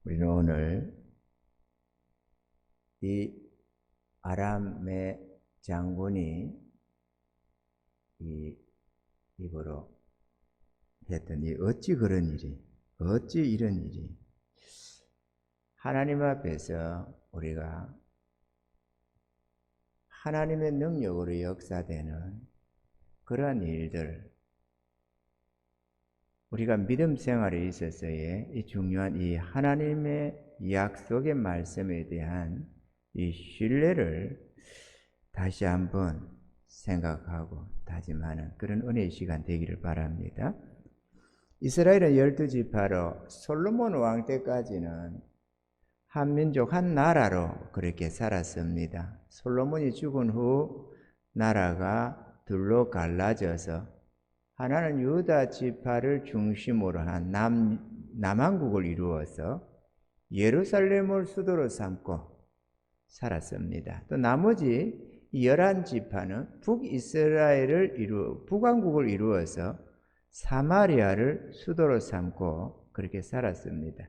우리는 오늘 이 아람의 장군이 이 입으로 했더니 어찌 그런 일이, 어찌 이런 일이. 하나님 앞에서 우리가 하나님의 능력으로 역사되는 그러한 일들, 우리가 믿음 생활에 있어서의 이 중요한 이 하나님의 약속의 말씀에 대한 이 신뢰를 다시 한번 생각하고 다짐하는 그런 은혜의 시간 되기를 바랍니다. 이스라엘은 12지파로 솔로몬 왕 때까지는 한 민족 한 나라로 그렇게 살았습니다. 솔로몬이 죽은 후 나라가 둘로 갈라져서 하나는 유다 지파를 중심으로 한 남왕국을 이루어서 예루살렘을 수도로 삼고 살았습니다. 또 나머지 11지파는 북왕국을 이루어서 사마리아를 수도로 삼고 그렇게 살았습니다.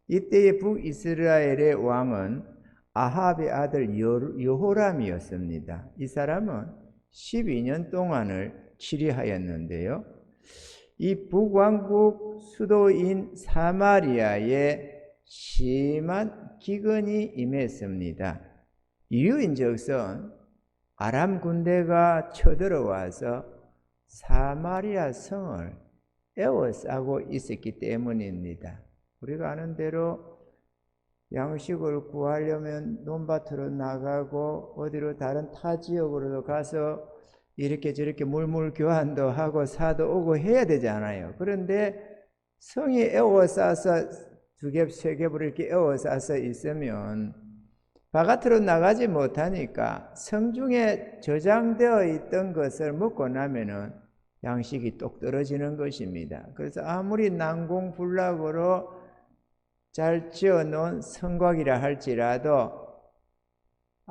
이때의 북이스라엘의 왕은 아합의 아들 여호람이었습니다. 이 사람은 12년 동안을 치리하였는데요. 이 북왕국 수도인 사마리아에 심한 기근이 임했습니다. 이유인즉슨 아람 군대가 쳐들어와서 사마리아 성을 에워싸고 있었기 때문입니다. 우리가 아는 대로 양식을 구하려면 논밭으로 나가고 어디로 다른 타 지역으로도 가서 이렇게 저렇게 물물 교환도 하고 사도 오고 해야 되잖아요. 그런데 성이 에워싸서 두 겹, 세 겹으로 이렇게 에워싸서 있으면 바깥으로 나가지 못하니까 성중에 저장되어 있던 것을 먹고 나면은 양식이 똑 떨어지는 것입니다. 그래서 아무리 난공불락으로 잘 지어놓은 성곽이라 할지라도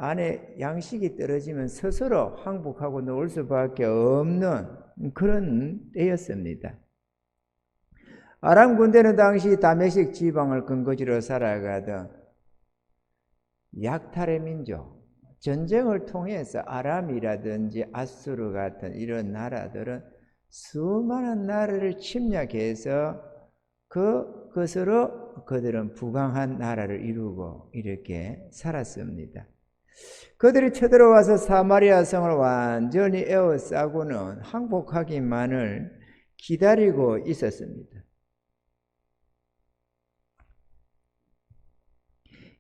안에 양식이 떨어지면 스스로 항복하고 놓을 수밖에 없는 그런 때였습니다. 아람 군대는 당시 다메섹 지방을 근거지로 살아가던 약탈의 민족, 전쟁을 통해서 아람이라든지 아수르 같은 이런 나라들은 수많은 나라를 침략해서 그것으로 그들은 부강한 나라를 이루고 이렇게 살았습니다. 그들이 쳐들어와서 사마리아 성을 완전히 에워싸고는 항복하기만을 기다리고 있었습니다.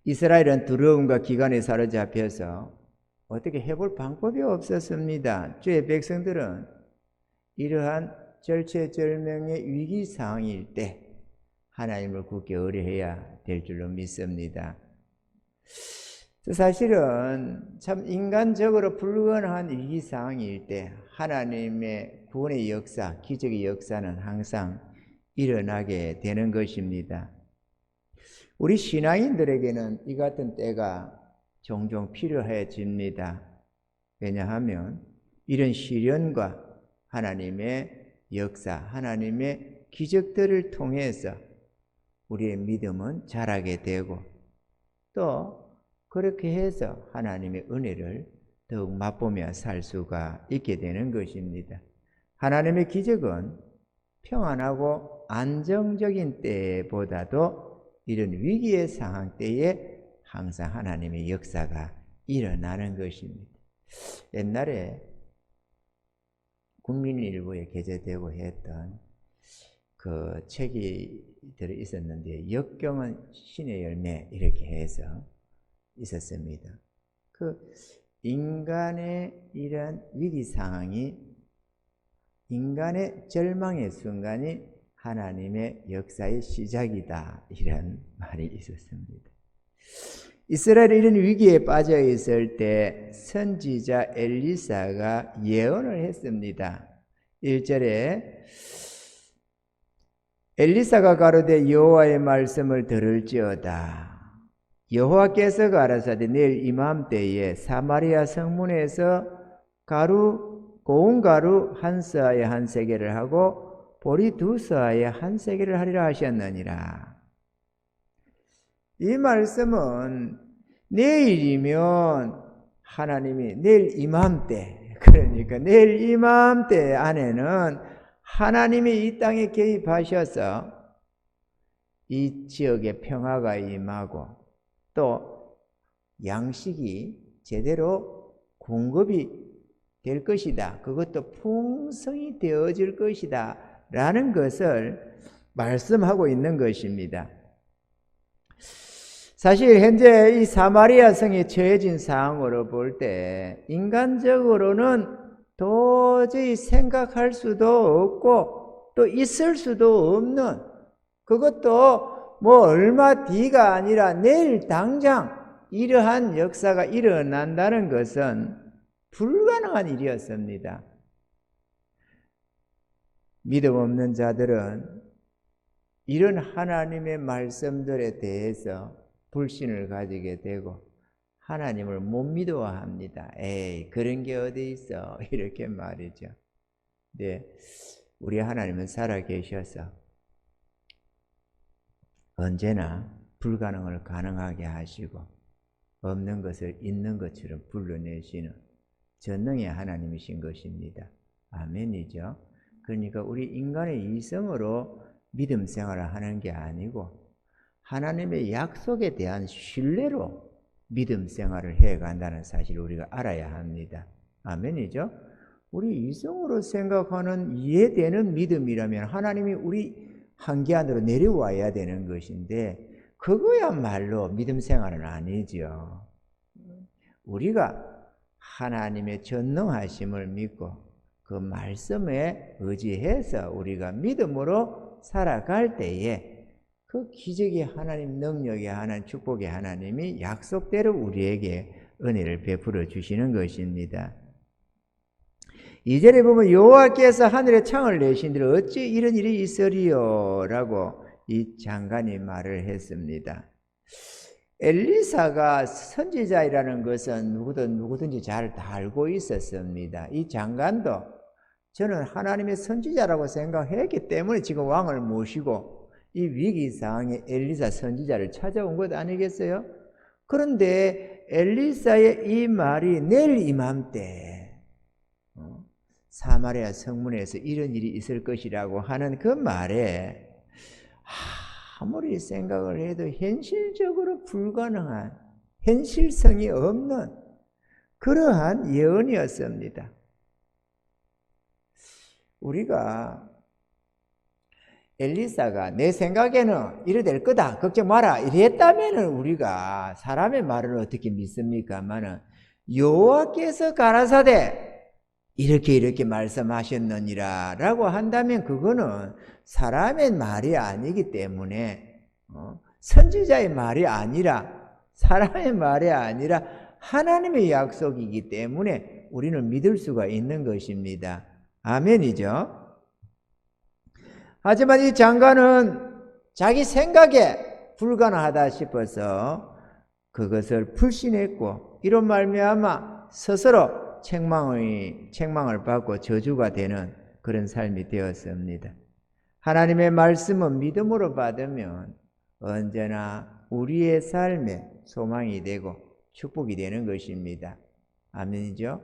이스라엘은 두려움과 기간에 사로잡혀서 어떻게 해볼 방법이 없었습니다. 주의 백성들은 이러한 절체절명의 위기상황일 때 하나님을 굳게 의뢰해야 될 줄로 믿습니다. 사실은 참 인간적으로 불가능한 위기상황일 때 하나님의 구원의 역사, 기적의 역사는 항상 일어나게 되는 것입니다. 우리 신앙인들에게는 이 같은 때가 종종 필요해집니다. 왜냐하면 이런 시련과 하나님의 역사, 하나님의 기적들을 통해서 우리의 믿음은 자라게 되고 또 그렇게 해서 하나님의 은혜를 더욱 맛보며 살 수가 있게 되는 것입니다. 하나님의 기적은 평안하고 안정적인 때보다도 이런 위기의 상황 때에 항상 하나님의 역사가 일어나는 것입니다. 옛날에 국민일보에 게재되고 했던 그 책이 들어 있었는데 역경은 신의 열매 이렇게 해서 있었습니다. 그 인간의 이런 위기 상황이 인간의 절망의 순간이 하나님의 역사의 시작이다 이런 말이 있었습니다. 이스라엘이 이런 위기에 빠져 있을 때 선지자 엘리사가 예언을 했습니다. 1절에 엘리사가 가로되 여호와의 말씀을 들을지어다. 여호와께서 가라사대 내일 이맘때에 사마리아 성문에서 고운 가루 한 서아에 한 세겔을 하고 보리 두 서아에 한 세겔을 하리라 하셨느니라. 이 말씀은 내일이면 하나님이 내일 이맘때, 그러니까 내일 이맘때 안에는 하나님이 이 땅에 개입하셔서 이 지역에 평화가 임하고 또 양식이 제대로 공급이 될 것이다. 그것도 풍성이 되어질 것이다. 라는 것을 말씀하고 있는 것입니다. 사실 현재 이 사마리아 성에 처해진 상황으로 볼 때 인간적으로는 도저히 생각할 수도 없고 또 있을 수도 없는, 그것도 뭐 얼마 뒤가 아니라 내일 당장 이러한 역사가 일어난다는 것은 불가능한 일이었습니다. 믿음 없는 자들은 이런 하나님의 말씀들에 대해서 불신을 가지게 되고 하나님을 못 믿어합니다. 에이, 그런 게 어디 있어, 이렇게 말이죠. 네, 우리 하나님은 살아계셔서 언제나 불가능을 가능하게 하시고 없는 것을 있는 것처럼 불러내시는 전능의 하나님이신 것입니다. 아멘이죠. 그러니까 우리 인간의 이성으로 믿음 생활을 하는 게 아니고 하나님의 약속에 대한 신뢰로 믿음 생활을 해간다는 사실을 우리가 알아야 합니다. 아멘이죠. 우리 이성으로 생각하는 이해되는 믿음이라면 하나님이 우리 한계 안으로 내려와야 되는 것인데 그거야말로 믿음 생활은 아니죠. 우리가 하나님의 전능하심을 믿고 그 말씀에 의지해서 우리가 믿음으로 살아갈 때에 그 기적의 하나님, 능력의 하나님, 축복의 하나님이 약속대로 우리에게 은혜를 베풀어 주시는 것입니다. 2절에 보면 여호와께서 하늘에 창을 내신들 어찌 이런 일이 있으리요? 라고 이 장관이 말을 했습니다. 엘리사가 선지자이라는 것은 누구든지 잘 다 알고 있었습니다. 이 장관도 저는 하나님의 선지자라고 생각했기 때문에 지금 왕을 모시고 이 위기 상황에 엘리사 선지자를 찾아온 것 아니겠어요? 그런데 엘리사의 이 말이 내일 이맘때 사마리아 성문에서 이런 일이 있을 것이라고 하는 그 말에 아무리 생각을 해도 현실적으로 불가능한, 현실성이 없는 그러한 예언이었습니다. 우리가 엘리사가 내 생각에는 이래 될 거다, 걱정 마라 이랬다면 우리가 사람의 말을 어떻게 믿습니까마는 여호와께서 가라사대 이렇게 말씀하셨느니라 라고 한다면 그거는 사람의 말이 아니기 때문에 선지자의 말이 아니라 사람의 말이 아니라 하나님의 약속이기 때문에 우리는 믿을 수가 있는 것입니다. 아멘이죠. 하지만 이 장관은 자기 생각에 불가능하다 싶어서 그것을 불신했고 이런 말미암아 스스로 책망을 받고 저주가 되는 그런 삶이 되었습니다. 하나님의 말씀은 믿음으로 받으면 언제나 우리의 삶에 소망이 되고 축복이 되는 것입니다. 아멘이죠?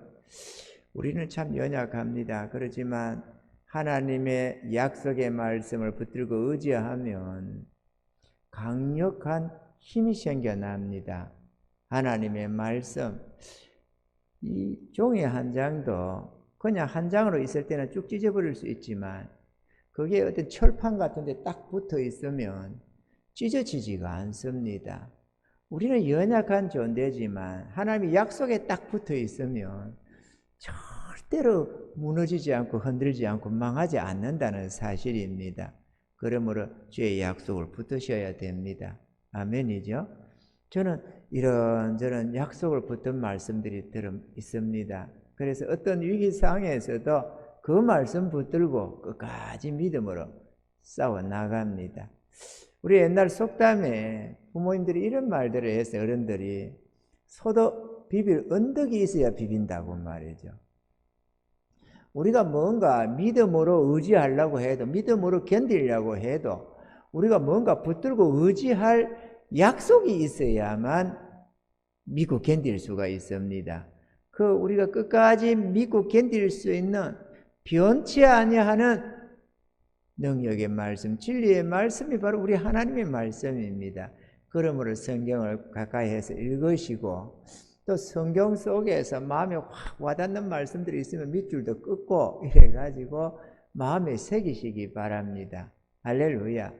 우리는 참 연약합니다. 그렇지만 하나님의 약속의 말씀을 붙들고 의지하면 강력한 힘이 생겨납니다. 하나님의 말씀, 이 종이 한 장도 그냥 한 장으로 있을 때는 쭉 찢어버릴 수 있지만 그게 어떤 철판 같은 데 딱 붙어 있으면 찢어지지가 않습니다. 우리는 연약한 존재지만 하나님이 약속에 딱 붙어 있으면 절대로 무너지지 않고 흔들지 않고 망하지 않는다는 사실입니다. 그러므로 주의 약속을 붙드셔야 됩니다. 아멘이죠? 저는 이런저런 약속을 붙든 말씀들이 있습니다. 그래서 어떤 위기 상황에서도 그 말씀 붙들고 끝까지 믿음으로 싸워 나갑니다. 우리 옛날 속담에 부모님들이 이런 말들을 해서 어른들이 소도 비빌 언덕이 있어야 비빈다고 말이죠. 우리가 뭔가 믿음으로 의지하려고 해도 믿음으로 견디려고 해도 우리가 뭔가 붙들고 의지할 약속이 있어야만 믿고 견딜 수가 있습니다. 우리가 끝까지 믿고 견딜 수 있는 변치 아니하는 능력의 말씀, 진리의 말씀이 바로 우리 하나님의 말씀입니다. 그러므로 성경을 가까이 해서 읽으시고, 또 성경 속에서 마음에 확 와닿는 말씀들이 있으면 밑줄도 끊고 이래가지고 마음에 새기시기 바랍니다. 할렐루야.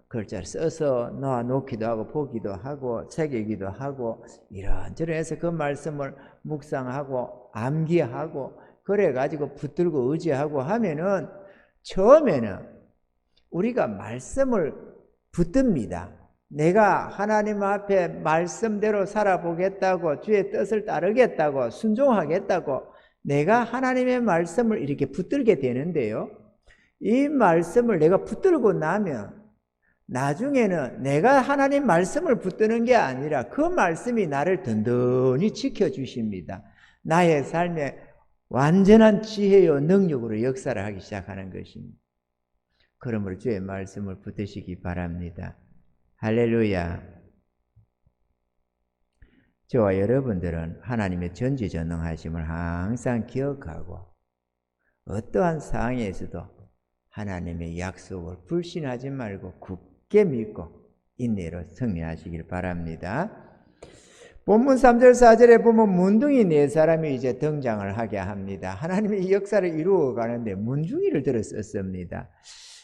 글자를 써서 놓기도 하고 보기도 하고 새기기도 하고 이런저런 해서 그 말씀을 묵상하고 암기하고 그래가지고 붙들고 의지하고 하면은 처음에는 우리가 말씀을 붙듭니다. 내가 하나님 앞에 말씀대로 살아보겠다고, 주의 뜻을 따르겠다고, 순종하겠다고 내가 하나님의 말씀을 이렇게 붙들게 되는데요, 이 말씀을 내가 붙들고 나면 나중에는 내가 하나님 말씀을 붙드는 게 아니라 그 말씀이 나를 든든히 지켜주십니다. 나의 삶에 완전한 지혜요 능력으로 역사를 하기 시작하는 것입니다. 그러므로 주의 말씀을 붙드시기 바랍니다. 할렐루야. 저와 여러분들은 하나님의 전지전능하심을 항상 기억하고 어떠한 상황에서도 하나님의 약속을 불신하지 말고 굳게 믿고 인내로 승리하시길 바랍니다. 본문 3절 4절에 보면 문둥이 4사람이 이제 등장을 하게 합니다. 하나님의 이 역사를 이루어 가는데 문둥이를 들어 썼습니다.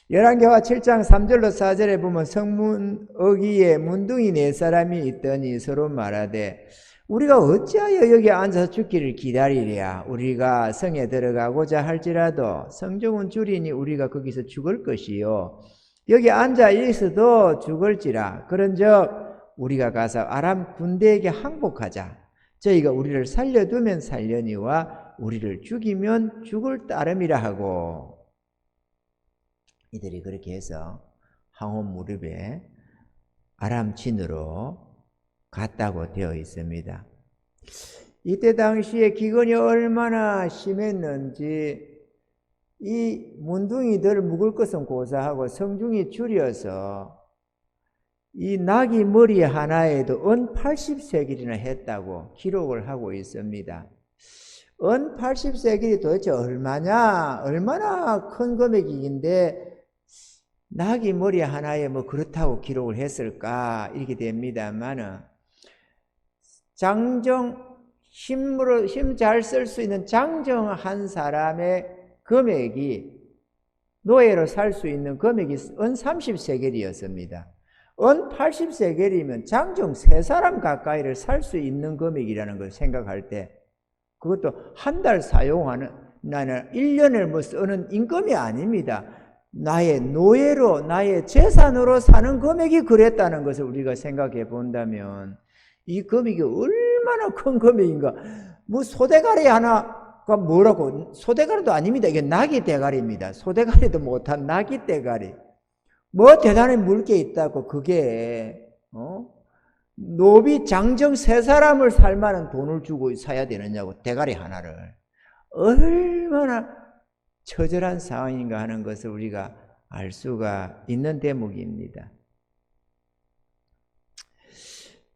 열왕기하 7장 3절로 4절에 보면 성문 어귀에 문둥이 4사람이 있더니 서로 말하되 우리가 어찌하여 여기 앉아서 죽기를 기다리랴. 우리가 성에 들어가고자 할지라도 성중은 줄이니 우리가 거기서 죽을 것이요 여기 앉아 있어도 죽을지라. 그런즉 우리가 가서 아람 군대에게 항복하자. 저희가 우리를 살려두면 살려니와 우리를 죽이면 죽을 따름이라 하고. 이들이 그렇게 해서 황혼 무렵에 아람 진으로 갔다고 되어 있습니다. 이때 당시에 기근이 얼마나 심했는지 이 문둥이들 묵을 것은 고사하고 성중이 줄여서 이 나귀 머리 하나에도 은 80세겔이나 했다고 기록을 하고 있습니다. 은 80세겔이 도대체 얼마냐? 얼마나 큰 금액인데 나귀 머리 하나에 뭐 그렇다고 기록을 했을까? 이렇게 됩니다만은 힘 잘 쓸 수 있는 장정한 사람의 금액이 노예로 살 수 있는 금액이 은 30세겔이었습니다. 은 80세겔이면 장정 3사람 가까이를 살 수 있는 금액이라는 걸 생각할 때 그것도 한 달 사용하는 나는 1년을 뭐 쓰는 임금이 아닙니다. 나의 노예로 나의 재산으로 사는 금액이 그랬다는 것을 우리가 생각해 본다면 이 금액이 얼마나 큰 금액인가. 뭐 소대가리 하나가 뭐라고, 소대가리도 아닙니다. 이게 나귀 대가리입니다. 소대가리도 못한 나귀 대가리. 뭐 대단히 물게 있다고 그게 노비 장정 3사람을 살 만한 돈을 주고 사야 되느냐고, 대가리 하나를. 얼마나 처절한 상황인가 하는 것을 우리가 알 수가 있는 대목입니다.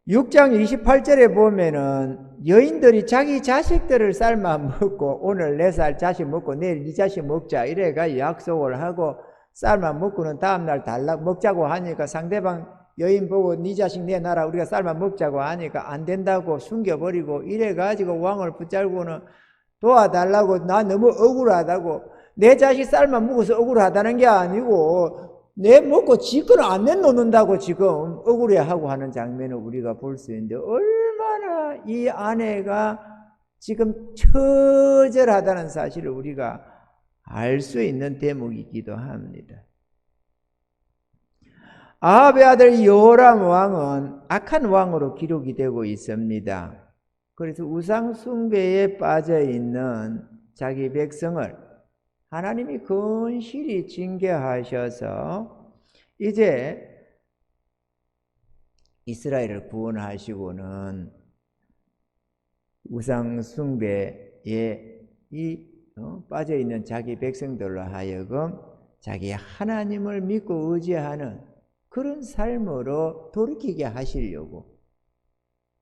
6장 28절에 보면은 여인들이 자기 자식들을 삶아 먹고 오늘 내 살 자식 먹고 내일 네 자식 먹자 이래가 약속을 하고 삶아 먹고는 다음날 먹자고 하니까 상대방 여인 보고 네 자식 내놔라 우리가 삶아 먹자고 하니까 안 된다고 숨겨버리고 이래가지고 왕을 붙잡고는 도와달라고 나 너무 억울하다고, 내 자식 삶아 먹어서 억울하다는 게 아니고 내 먹고 지 거는 안 내놓는다고 지금 억울해하고 하는 장면을 우리가 볼 수 있는데 얼마나 이 아내가 지금 처절하다는 사실을 우리가 알 수 있는 대목이기도 합니다. 아합의 아들 여호람 왕은 악한 왕으로 기록이 되고 있습니다. 그래서 우상 숭배에 빠져 있는 자기 백성을 하나님이 건실히 징계하셔서 이제 이스라엘을 구원하시고는 우상 숭배에 빠져 있는 자기 백성들로 하여금 자기 하나님을 믿고 의지하는 그런 삶으로 돌이키게 하시려고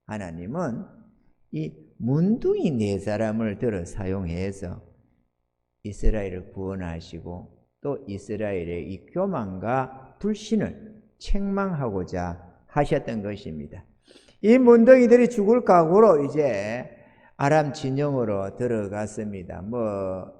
하나님은 이 문둥이 네 사람을 들어 사용해서 이스라엘을 구원하시고 또 이스라엘의 이 교만과 불신을 책망하고자 하셨던 것입니다. 이 문둥이들이 죽을 각오로 이제 아람 진영으로 들어갔습니다.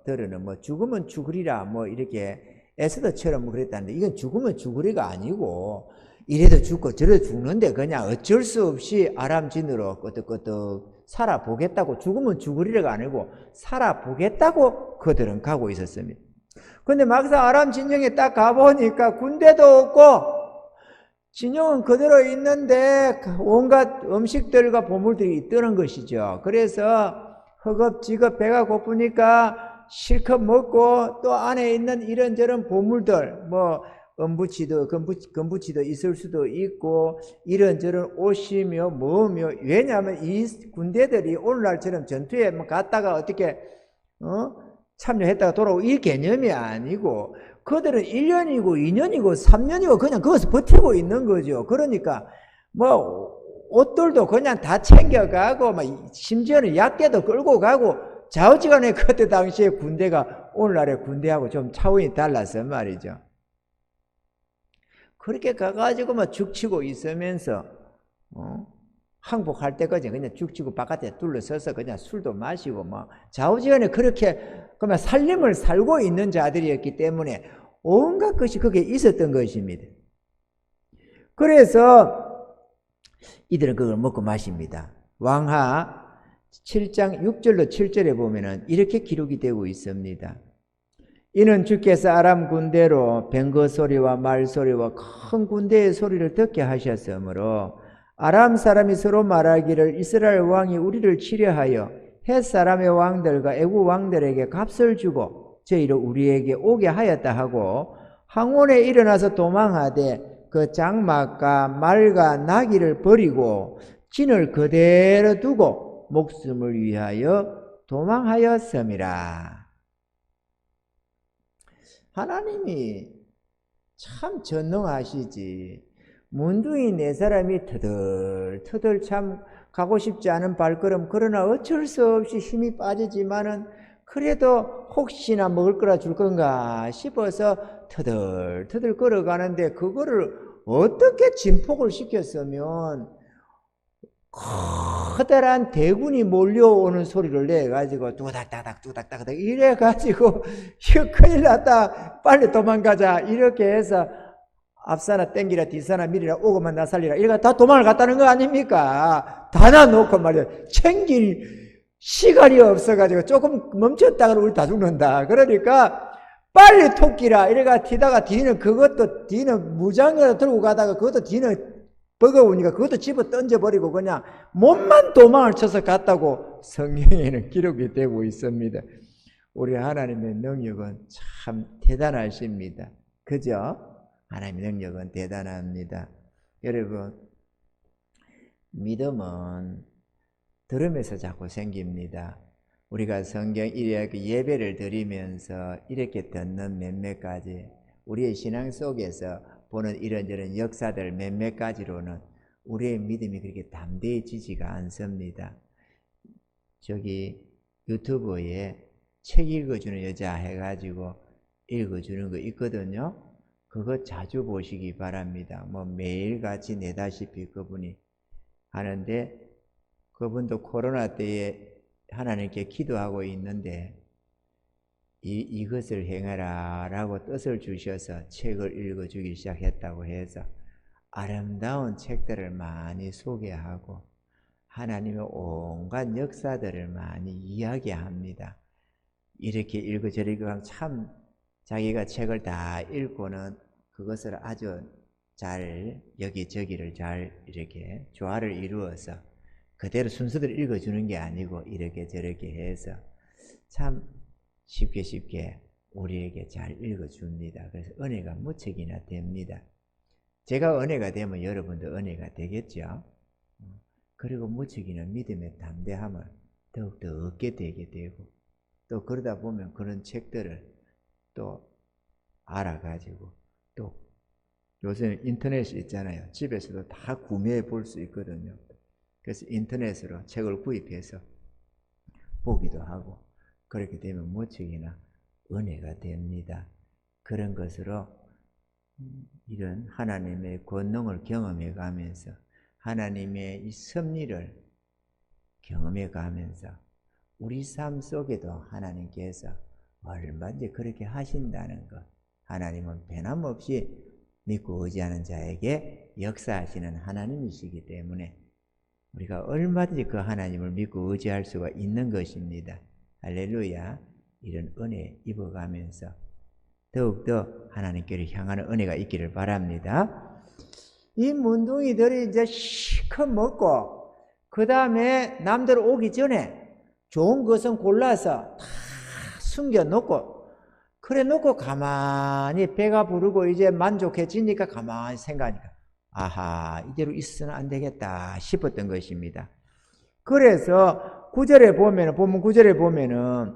들어는 죽으면 죽으리라 이렇게 에스더처럼 그랬다는데, 이건 죽으면 죽으리가 아니고 이래도 죽고 저래도 죽는데 그냥 어쩔 수 없이 아람 진으로 끄덕끄덕 살아보겠다고, 죽으면 죽으리가 아니고 살아보겠다고 그들은 가고 있었습니다. 근데 막상 아람 진영에 딱 가보니까 군대도 없고 진영은 그대로 있는데 온갖 음식들과 보물들이 있다는 것이죠. 그래서 허겁지겁 배가 고프니까 실컷 먹고 또 안에 있는 이런저런 보물들, 금부치도 있을 수도 있고 이런저런 옷이며 뭐며, 왜냐하면 이 군대들이 오늘날처럼 전투에 갔다가 어떻게 참여했다가 돌아오고 이 개념이 아니고 그들은 1년이고 2년이고 3년이고 그냥 거기서 버티고 있는 거죠. 그러니까 옷들도 그냥 다 챙겨가고 심지어는 약대도 끌고 가고, 좌우지간에 그때 당시에 군대가 오늘날의 군대하고 좀 차원이 달라서 말이죠. 그렇게 가가지고 죽치고 있으면서 항복할 때까지 그냥 죽치고 바깥에 둘러서서 그냥 술도 마시고 좌우지간에 그렇게 그냥 살림을 살고 있는 자들이었기 때문에 온갖 것이 거기에 있었던 것입니다. 그래서 이들은 그걸 먹고 마십니다. 왕하 7장 6절로 7절에 보면은 이렇게 기록이 되고 있습니다. 이는 주께서 아람 군대로 뱅거 소리와 말 소리와 큰 군대의 소리를 듣게 하셨으므로 아람 사람이 서로 말하기를 이스라엘 왕이 우리를 치려하여 헷 사람의 왕들과 애국 왕들에게 값을 주고 저희를 우리에게 오게 하였다 하고 황혼에 일어나서 도망하되 그 장막과 말과 나귀를 버리고 진을 그대로 두고 목숨을 위하여 도망하였음이라. 하나님이 참 전능하시지. 문둥이 네 사람이 터덜터덜 참 가고 싶지 않은 발걸음, 그러나 어쩔 수 없이 힘이 빠지지만은 그래도 혹시나 먹을 거라 줄 건가 싶어서 터덜터덜 걸어가는데, 그거를 어떻게 진폭을 시켰으면 커다란 대군이 몰려오는 소리를 내가지고 뚜닥따닥 뚜닥따닥 이래가지고 이거 큰일 났다, 빨리 도망가자 이렇게 해서 앞사나 땡기라 뒷사나 미리라 오고만 나 살리라 이래가 다 도망을 갔다는 거 아닙니까? 다 놔놓고 말이야 챙길 시간이 없어가지고 조금 멈췄다가 우리 다 죽는다. 그러니까 빨리 토끼라 이래가 튀다가 뒤는 무장을 들고 가다가 그것도 뒤는 버거우니까 그것도 집어 던져버리고 그냥 몸만 도망을 쳐서 갔다고 성경에는 기록이 되고 있습니다. 우리 하나님의 능력은 참 대단하십니다. 그죠? 하나님의 능력은 대단합니다. 여러분, 믿음은 들으면서 자꾸 생깁니다. 우리가 성경 이렇게 예배를 드리면서 이렇게 듣는 몇몇 가지, 우리의 신앙 속에서 보는 이런저런 역사들 몇몇 가지로는 우리의 믿음이 그렇게 담대해지지가 않습니다. 저기 유튜브에 책 읽어주는 여자 해가지고 읽어주는 거 있거든요. 그거 자주 보시기 바랍니다. 매일같이 내다시피 그분이 하는데, 그분도 코로나 때에 하나님께 기도하고 있는데 이것을 행하라 라고 뜻을 주셔서 책을 읽어주기 시작했다고 해서 아름다운 책들을 많이 소개하고 하나님의 온갖 역사들을 많이 이야기합니다. 이렇게 읽고 저렇게 하면 참 자기가 책을 다 읽고는 그것을 아주 잘 여기저기를 잘 이렇게 조화를 이루어서 그대로 순서대로 읽어주는 게 아니고 이렇게 저렇게 해서 참 쉽게 우리에게 잘 읽어줍니다. 그래서 은혜가 무척이나 됩니다. 제가 은혜가 되면 여러분도 은혜가 되겠죠. 그리고 무척이나 믿음의 담대함을 더욱더 얻게 되게 되고, 또 그러다 보면 그런 책들을 또 알아가지고 또 요새는 인터넷이 있잖아요. 집에서도 다 구매해 볼 수 있거든요. 그래서 인터넷으로 책을 구입해서 보기도 하고 그렇게 되면 무척이나 은혜가 됩니다. 그런 것으로 이런 하나님의 권능을 경험해 가면서 하나님의 이 섭리를 경험해 가면서 우리 삶 속에도 하나님께서 얼마든지 그렇게 하신다는 것, 하나님은 변함없이 믿고 의지하는 자에게 역사하시는 하나님이시기 때문에 우리가 얼마든지 그 하나님을 믿고 의지할 수가 있는 것입니다. 할렐루야. 이런 은혜 입어가면서 더욱더 하나님께로 향하는 은혜가 있기를 바랍니다. 이 문둥이들이 이제 실컷 먹고 그 다음에 남들 오기 전에 좋은 것은 골라서 다 숨겨놓고 그래 놓고 가만히 배가 부르고 이제 만족해지니까 가만히 생각하니까 아하 이대로 있어서는 안 되겠다 싶었던 것입니다. 그래서 본문 9절에 보면은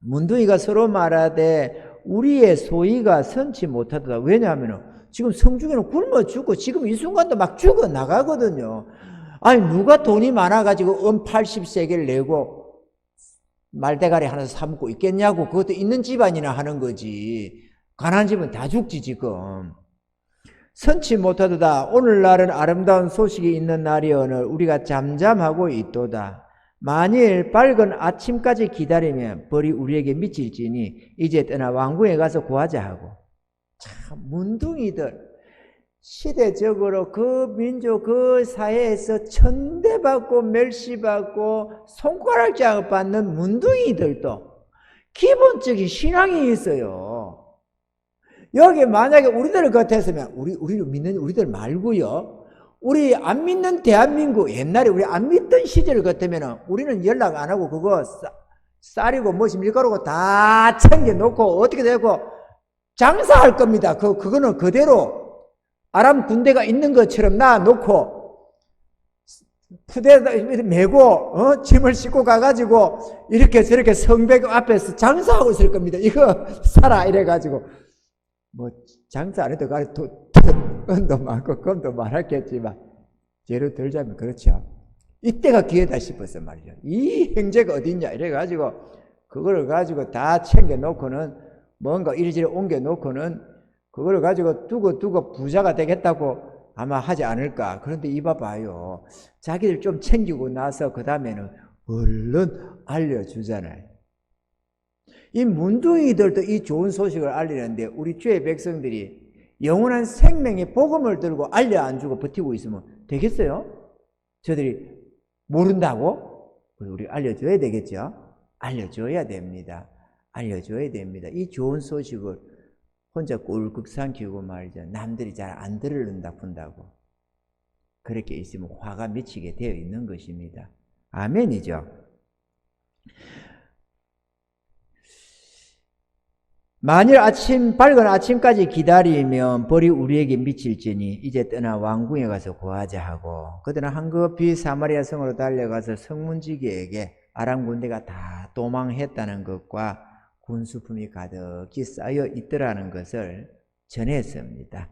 문둥이가 서로 말하되 우리의 소위가 선치 못하도다. 왜냐하면 지금 성중에는 굶어 죽고 지금 이 순간도 막 죽어 나가거든요. 아니 누가 돈이 많아가지고 80세겔 내고 말대가리 하나 사 먹고 있겠냐고. 그것도 있는 집안이나 하는 거지. 가난한 집은 다 죽지 지금. 선치 못하도다. 오늘날은 아름다운 소식이 있는 날이오늘 우리가 잠잠하고 있도다. 만일 밝은 아침까지 기다리면 벌이 우리에게 미칠지니 이제 떠나 왕궁에 가서 구하자 하고. 참 문둥이들 시대적으로 그 민족 그 사회에서 천대받고 멸시받고 손가락질을 받는 문둥이들도 기본적인 신앙이 있어요. 여기 만약에 우리들 같았으면 우리를 믿는 우리들 말고요. 우리 안 믿는 대한민국 옛날에 우리 안 믿던 시절 같으면 우리는 연락 안 하고 그거 쌀이고 무엇이 밀가루고 다 챙겨놓고 어떻게 되고 장사할 겁니다. 그거는 그대로 아람 군대가 있는 것처럼 놔놓고 푸대에다 메고 짐을 싣고 가가지고 이렇게 저렇게 성벽 앞에서 장사하고 있을 겁니다. 이거 사라 이래가지고 뭐 장사 안 해도 가리 돈도 많고 금도 많았겠지만 예를 들자면 그렇죠. 이때가 기회다 싶었어 말이죠. 이 형제가 어딨냐 이래가지고 그거를 가지고 다 챙겨놓고는 뭔가 이리저리 옮겨놓고는 그걸 가지고 두고 부자가 되겠다고 아마 하지 않을까. 그런데 이봐봐요. 자기들 좀 챙기고 나서 그 다음에는 얼른 알려주잖아요. 이 문둥이들도 이 좋은 소식을 알리는데 우리 주의 백성들이 영원한 생명의 복음을 들고 알려 안 주고 버티고 있으면 되겠어요? 저들이 모른다고? 우리 알려줘야 되겠죠? 알려줘야 됩니다. 알려줘야 됩니다. 이 좋은 소식을 혼자 꿀꺽 삼키고 말이죠. 남들이 잘 안 들은다 푼다고. 그렇게 있으면 화가 미치게 되어 있는 것입니다. 아멘이죠. 만일 밝은 아침까지 기다리면 벌이 우리에게 미칠지니 이제 떠나 왕궁에 가서 구하자 하고 그들은 황급히 사마리아 성으로 달려가서 성문지기에게 아람 군대가 다 도망했다는 것과 군수품이 가득히 쌓여 있더라는 것을 전했습니다.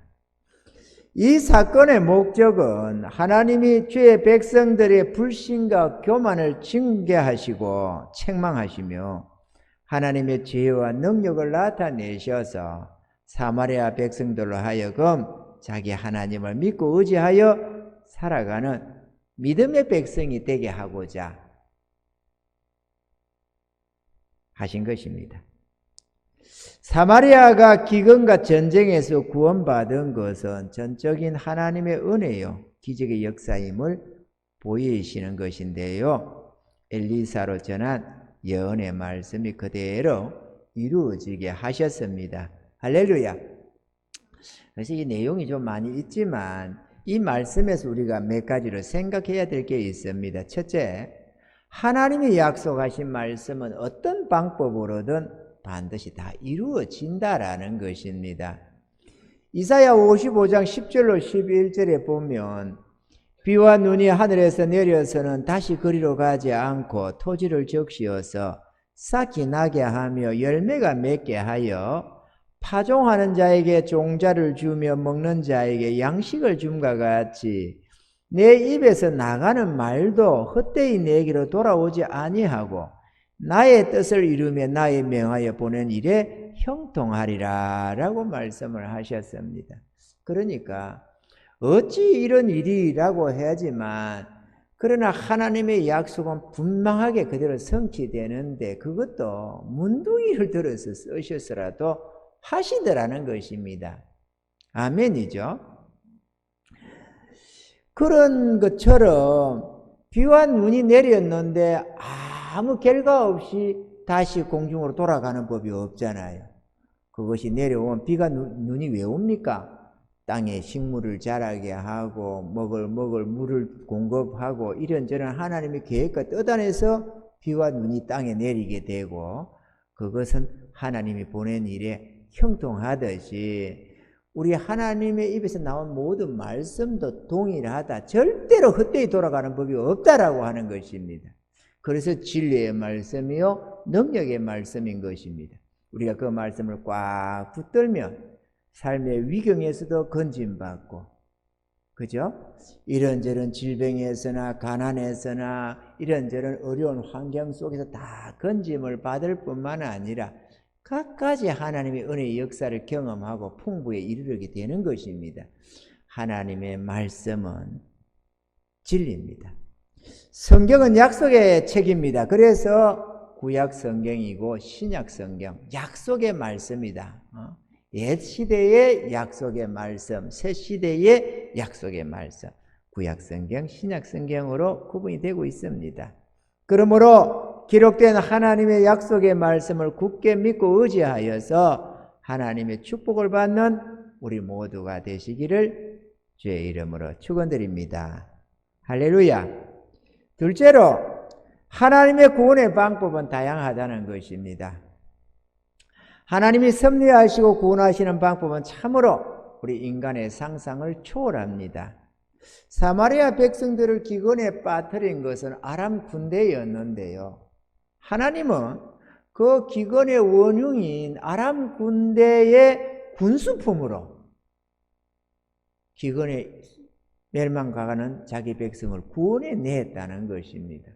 이 사건의 목적은 하나님이 주의 백성들의 불신과 교만을 징계하시고 책망하시며 하나님의 지혜와 능력을 나타내셔서 사마리아 백성들로 하여금 자기 하나님을 믿고 의지하여 살아가는 믿음의 백성이 되게 하고자 하신 것입니다. 사마리아가 기근과 전쟁에서 구원받은 것은 전적인 하나님의 은혜요 기적의 역사임을 보이시는 것인데요. 엘리사로 전한 예언의 말씀이 그대로 이루어지게 하셨습니다. 할렐루야. 그래서 이 내용이 좀 많이 있지만 이 말씀에서 우리가 몇 가지를 생각해야 될 게 있습니다. 첫째, 하나님이 약속하신 말씀은 어떤 방법으로든 반드시 다 이루어진다라는 것입니다. 이사야 55장 10절로 11절에 보면 비와 눈이 하늘에서 내려서는 다시 그리로 가지 않고 토지를 적시어서 싹이 나게 하며 열매가 맺게 하여 파종하는 자에게 종자를 주며 먹는 자에게 양식을 줌과 같이 내 입에서 나가는 말도 헛되이 내게로 돌아오지 아니하고 나의 뜻을 이루며 나의 명하여 보낸 일에 형통하리라 라고 말씀을 하셨습니다. 그러니까 어찌 이런 일이라고 해야지만 그러나 하나님의 약속은 분명하게 그대로 성취되는데 그것도 문둥이를 들어서 쓰셨으라도 하시더라는 것입니다. 아멘이죠. 그런 것처럼 비와 눈이 내렸는데 아무 결과 없이 다시 공중으로 돌아가는 법이 없잖아요. 그것이 내려오면 비가 눈이 왜 옵니까? 땅에 식물을 자라게 하고 먹을 물을 공급하고 이런저런 하나님의 계획과 뜻 안에서 비와 눈이 땅에 내리게 되고 그것은 하나님이 보낸 일에 형통하듯이 우리 하나님의 입에서 나온 모든 말씀도 동일하다. 절대로 헛되이 돌아가는 법이 없다라고 하는 것입니다. 그래서 진리의 말씀이요 능력의 말씀인 것입니다. 우리가 그 말씀을 꽉 붙들면 삶의 위경에서도 건짐받고, 그죠? 이런저런 질병에서나 가난에서나 이런저런 어려운 환경 속에서 다 건짐을 받을 뿐만 아니라 갖가지 하나님의 은혜의 역사를 경험하고 풍부에 이르게 되는 것입니다. 하나님의 말씀은 진리입니다. 성경은 약속의 책입니다. 그래서 구약 성경이고 신약 성경, 약속의 말씀이다. 옛 시대의 약속의 말씀, 새 시대의 약속의 말씀, 구약 성경, 신약 성경으로 구분이 되고 있습니다. 그러므로 기록된 하나님의 약속의 말씀을 굳게 믿고 의지하여서 하나님의 축복을 받는 우리 모두가 되시기를 주의 이름으로 축원드립니다. 할렐루야. 둘째로 하나님의 구원의 방법은 다양하다는 것입니다. 하나님이 섭리하시고 구원하시는 방법은 참으로 우리 인간의 상상을 초월합니다. 사마리아 백성들을 기근에 빠뜨린 것은 아람 군대였는데요. 하나님은 그 기근의 원흉인 아람 군대의 군수품으로 기근에 멸망가는 자기 백성을 구원해 냈다는 것입니다.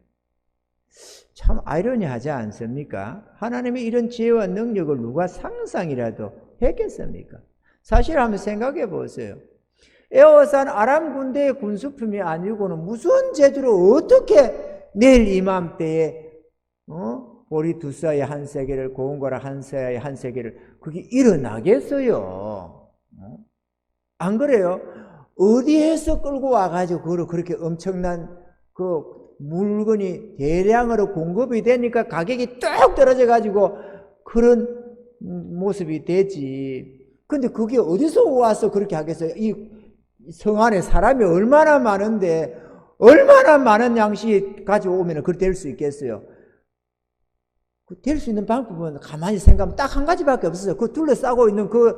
참 아이러니하지 않습니까? 하나님의 이런 지혜와 능력을 누가 상상이라도 했겠습니까? 사실 한번 생각해 보세요. 에워싼 아람 군대의 군수품이 아니고는 무슨 제주로 어떻게 내일 이맘때에 보리 두 쌍의 한 세계를 고운 거라 한 쌍의 한 세계를 그게 일어나겠어요? 안 그래요? 어디에서 끌고 와가지고 그걸 그렇게 엄청난 그 물건이 대량으로 공급이 되니까 가격이 뚝 떨어져 가지고 그런 모습이 되지. 근데 그게 어디서 와서 그렇게 하겠어요? 이 성 안에 사람이 얼마나 많은데 얼마나 많은 양식이 가져오면 그렇게 될 수 있겠어요? 될 수 있는 방법은 가만히 생각하면 딱 한 가지밖에 없어요. 그 둘러싸고 있는 그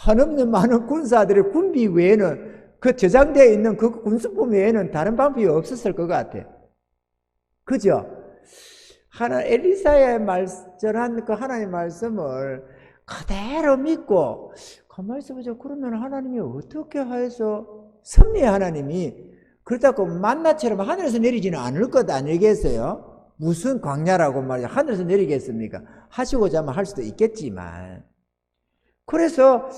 한없는 많은 군사들의 군비 외에는 그 저장되어 있는 그 군수품 외에는 다른 방법이 없었을 것 같아요. 그죠? 엘리사의 전한 그 하나님의 말씀을 그대로 믿고 가만히 있어보자. 그러면 하나님이 어떻게 해서 섭리의 하나님이 그렇다고 만나처럼 하늘에서 내리지는 않을 것 아니겠어요? 무슨 광야라고 말이야. 하늘에서 내리겠습니까? 하시고자 하면 할 수도 있겠지만. 그래서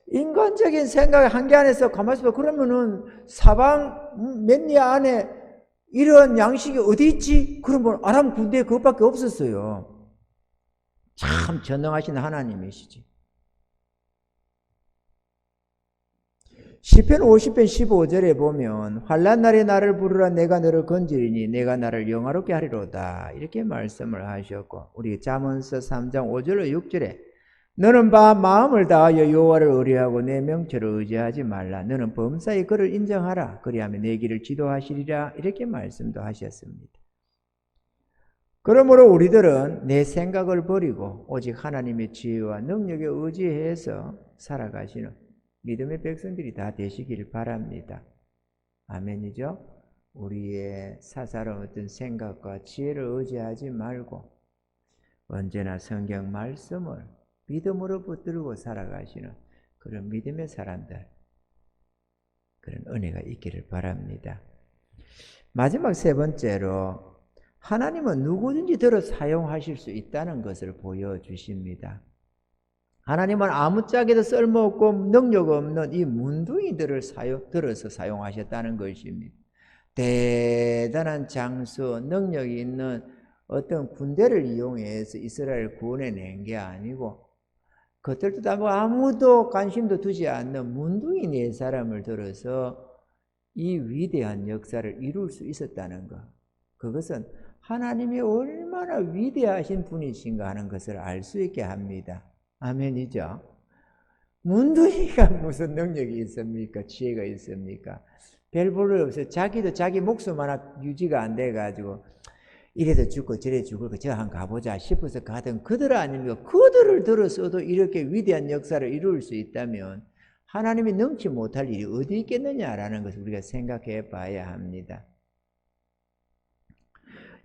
인간적인 생각의 한계 안에서 가만히 있어봐. 그러면은 사방 몇 리 안에 이런 양식이 어디 있지? 그러면 아람 군대에 그것밖에 없었어요. 참 전능하신 하나님이시지. 시편 50편 15절에 보면 환난 날에 나를 부르라 내가 너를 건지리니 내가 나를 영화롭게 하리로다 이렇게 말씀을 하셨고 우리 잠언서 3장 5절로 6절에 너는 마음을 다하여 여호와를 의뢰하고 내 명철을 의지하지 말라. 너는 범사에 그를 인정하라. 그리하면 내 길을 지도하시리라. 이렇게 말씀도 하셨습니다. 그러므로 우리들은 내 생각을 버리고 오직 하나님의 지혜와 능력에 의지해서 살아가시는 믿음의 백성들이 다 되시길 바랍니다. 아멘이죠? 우리의 사사로운 어떤 생각과 지혜를 의지하지 말고 언제나 성경 말씀을 믿음으로 붙들고 살아가시는 그런 믿음의 사람들, 그런 은혜가 있기를 바랍니다. 마지막 세 번째로 하나님은 누구든지 들어 사용하실 수 있다는 것을 보여주십니다. 하나님은 아무짝에도 쓸모없고 능력 없는 이 문둥이들을 들어서 사용하셨다는 것입니다. 대단한 장수, 능력이 있는 어떤 군대를 이용해서 이스라엘을 구원해낸 게 아니고 그것들도 아무도 관심도 두지 않는 문둥이 네 사람을 들어서 이 위대한 역사를 이룰 수 있었다는 것. 그것은 하나님이 얼마나 위대하신 분이신가 하는 것을 알 수 있게 합니다. 아멘이죠. 문둥이가 무슨 능력이 있습니까? 지혜가 있습니까? 별 볼일 없어요. 자기도 자기 목숨 하나 유지가 안 돼가지고 이래도 죽고 저래 죽을 거 저 한 가보자 싶어서 가던 그들 아닙니까? 그들을 들어서도 이렇게 위대한 역사를 이룰 수 있다면 하나님이 능치 못할 일이 어디 있겠느냐라는 것을 우리가 생각해 봐야 합니다.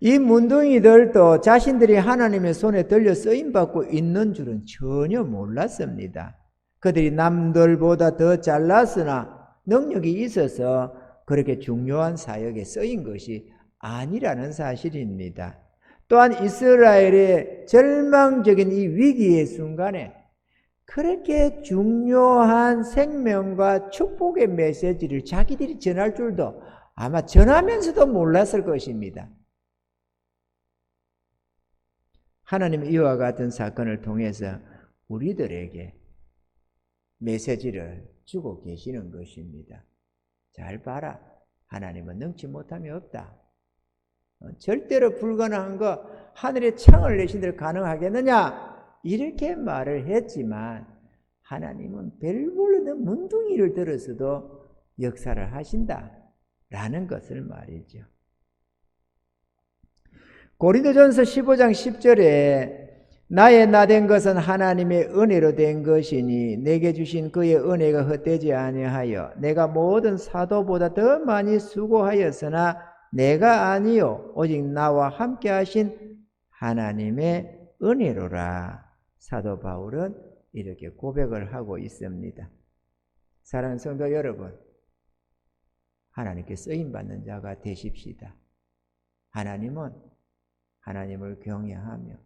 이 문둥이들도 자신들이 하나님의 손에 들려 쓰임받고 있는 줄은 전혀 몰랐습니다. 그들이 남들보다 더 잘났으나 능력이 있어서 그렇게 중요한 사역에 쓰인 것이 아니라는 사실입니다. 또한 이스라엘의 절망적인 이 위기의 순간에 그렇게 중요한 생명과 축복의 메시지를 자기들이 전할 줄도 아마 전하면서도 몰랐을 것입니다. 하나님은 이와 같은 사건을 통해서 우리들에게 메시지를 주고 계시는 것입니다. 잘 봐라. 하나님은 능치 못함이 없다. 절대로 불가능한 거 하늘에 창을 내신 대로 가능하겠느냐? 이렇게 말을 했지만 하나님은 별 모르는 문둥이를 들어서도 역사를 하신다라는 것을 말이죠. 고린도전서 15장 10절에 나의 나된 것은 하나님의 은혜로 된 것이니 내게 주신 그의 은혜가 헛되지 아니하여 내가 모든 사도보다 더 많이 수고하였으나 내가 아니요 오직 나와 함께 하신 하나님의 은혜로라. 사도 바울은 이렇게 고백을 하고 있습니다. 사랑하는 성도 여러분, 하나님께 쓰임받는 자가 되십시다. 하나님은 하나님을 경외하며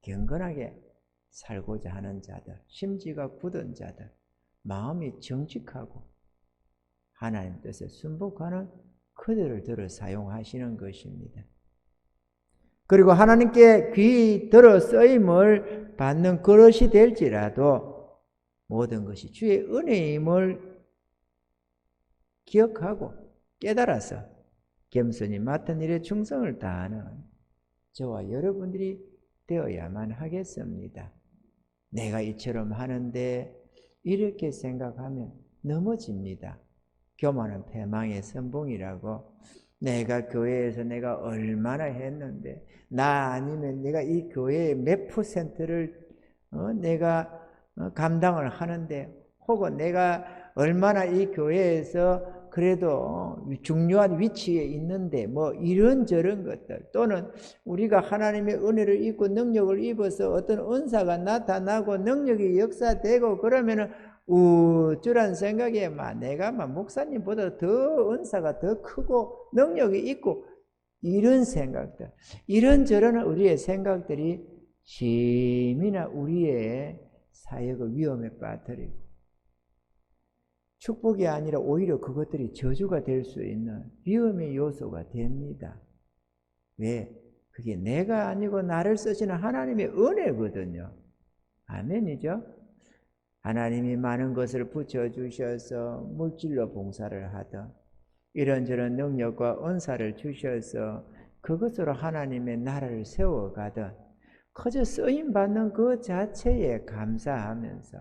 경건하게 살고자 하는 자들, 심지가 굳은 자들, 마음이 정직하고 하나님 뜻에 순복하는 그들을 들어 사용하시는 것입니다. 그리고 하나님께 귀 들어 쓰임을 받는 그릇이 될지라도 모든 것이 주의 은혜임을 기억하고 깨달아서 겸손히 맡은 일에 충성을 다하는 저와 여러분들이 되어야만 하겠습니다. 내가 이처럼 하는데 이렇게 생각하면 넘어집니다. 교만은 패망의 선봉이라고 내가 교회에서 내가 얼마나 했는데 나 아니면 내가 이 교회의 몇 %를 내가 감당을 하는데 혹은 내가 얼마나 이 교회에서 그래도 중요한 위치에 있는데 뭐 이런저런 것들 또는 우리가 하나님의 은혜를 입고 능력을 입어서 어떤 은사가 나타나고 능력이 역사되고 그러면은 우쭐한 생각에 내가 목사님보다 더 은사가 더 크고 능력이 있고 이런 생각들 이런저런 우리의 생각들이 심히나 우리의 사역을 위험에 빠뜨리고 축복이 아니라 오히려 그것들이 저주가 될 수 있는 위험의 요소가 됩니다. 왜? 그게 내가 아니고 나를 쓰시는 하나님의 은혜거든요. 아멘이죠? 하나님이 많은 것을 붙여주셔서 물질로 봉사를 하든 이런저런 능력과 은사를 주셔서 그것으로 하나님의 나라를 세워가든 그저 쓰임받는 그 자체에 감사하면서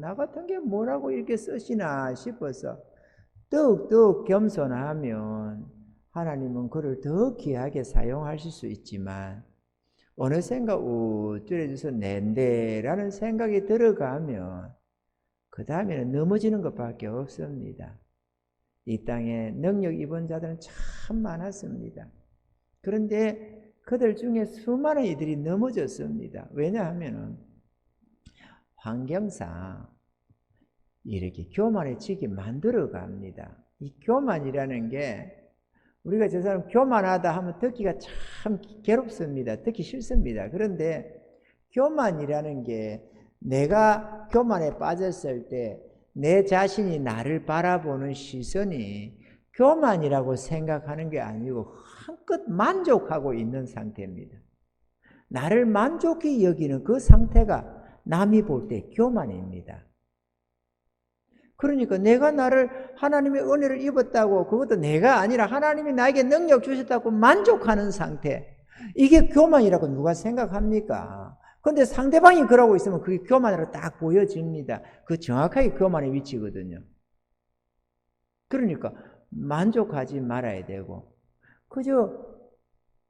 나 같은 게 뭐라고 이렇게 쓰시나 싶어서 더욱더욱 겸손하면 하나님은 그를 더 귀하게 사용하실 수 있지만 어느샌가 우쭐해져서 낸데라는 생각이 들어가면 그 다음에는 넘어지는 것밖에 없습니다. 이 땅에 능력 입은 자들은 참 많았습니다. 그런데 그들 중에 수많은 이들이 넘어졌습니다. 왜냐하면 환경상 이렇게 교만해지게 만들어 갑니다. 이 교만이라는 게 우리가 저 사람 교만하다 하면 듣기가 참 괴롭습니다. 듣기 싫습니다. 그런데 교만이라는 게 내가 교만에 빠졌을 때 내 자신이 나를 바라보는 시선이 교만이라고 생각하는 게 아니고 한껏 만족하고 있는 상태입니다. 나를 만족히 여기는 그 상태가 남이 볼 때 교만입니다. 그러니까 내가 나를 하나님의 은혜를 입었다고 그것도 내가 아니라 하나님이 나에게 능력 주셨다고 만족하는 상태, 이게 교만이라고 누가 생각합니까? 근데 상대방이 그러고 있으면 그게 교만으로 딱 보여집니다. 그 정확하게 교만의 위치거든요. 그러니까 만족하지 말아야 되고 그저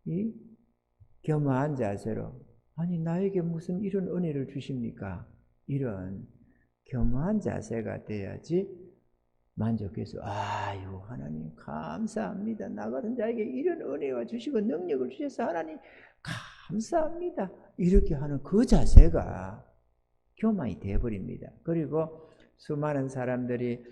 이 겸허한 자세로 아니 나에게 무슨 이런 은혜를 주십니까? 이런 겸허한 자세가 돼야지 만족해서 아유 하나님 감사합니다. 나 같은 자에게 이런 은혜와 주시고 능력을 주셔서 하나님 감사합니다. 이렇게 하는 그 자세가 교만이 되어버립니다. 그리고 수많은 사람들이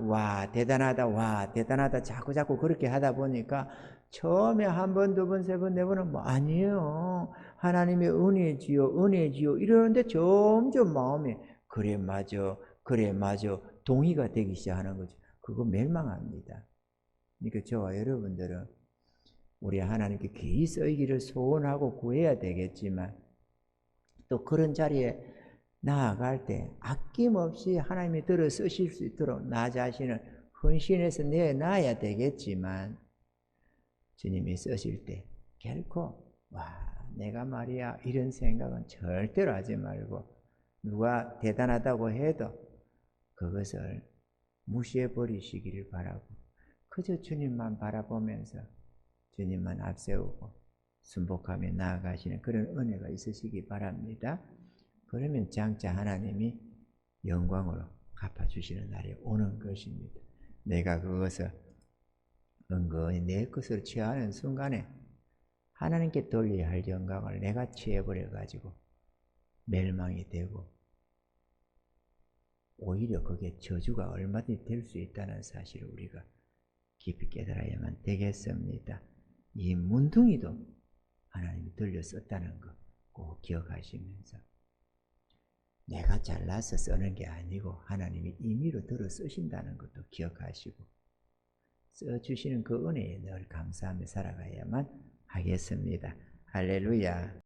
와 대단하다 와 대단하다 자꾸 그렇게 하다 보니까 처음에 한 번, 두 번, 세 번, 네 번은 뭐 아니에요. 하나님의 은혜지요 이러는데 점점 마음이 그래 맞아 동의가 되기 시작하는 거죠. 그거 멸망합니다. 그러니까 저와 여러분들은 우리 하나님께 귀히 쓰이기를 소원하고 구해야 되겠지만 또 그런 자리에 나아갈 때 아낌없이 하나님이 들어 쓰실 수 있도록 나 자신을 헌신해서 내놔야 되겠지만 주님이 쓰실 때 결코 와 내가 말이야 이런 생각은 절대로 하지 말고 누가 대단하다고 해도 그것을 무시해 버리시기를 바라고 그저 주님만 바라보면서 주님만 앞세우고 순복하며 나아가시는 그런 은혜가 있으시기 바랍니다. 그러면 장차 하나님이 영광으로 갚아주시는 날이 오는 것입니다. 내가 그것을 은근히 내 것으로 취하는 순간에 하나님께 돌려야 할 영광을 내가 취해버려가지고 멸망이 되고 오히려 그게 저주가 얼마든지 될 수 있다는 사실을 우리가 깊이 깨달아야만 되겠습니다. 이 문둥이도 하나님이 돌려 썼다는 거 꼭 기억하시면서 내가 잘나서 쓰는 게 아니고 하나님이 임의로 들어 쓰신다는 것도 기억하시고 써주시는 그 은혜에 늘 감사하며 살아가야만 하겠습니다. 할렐루야.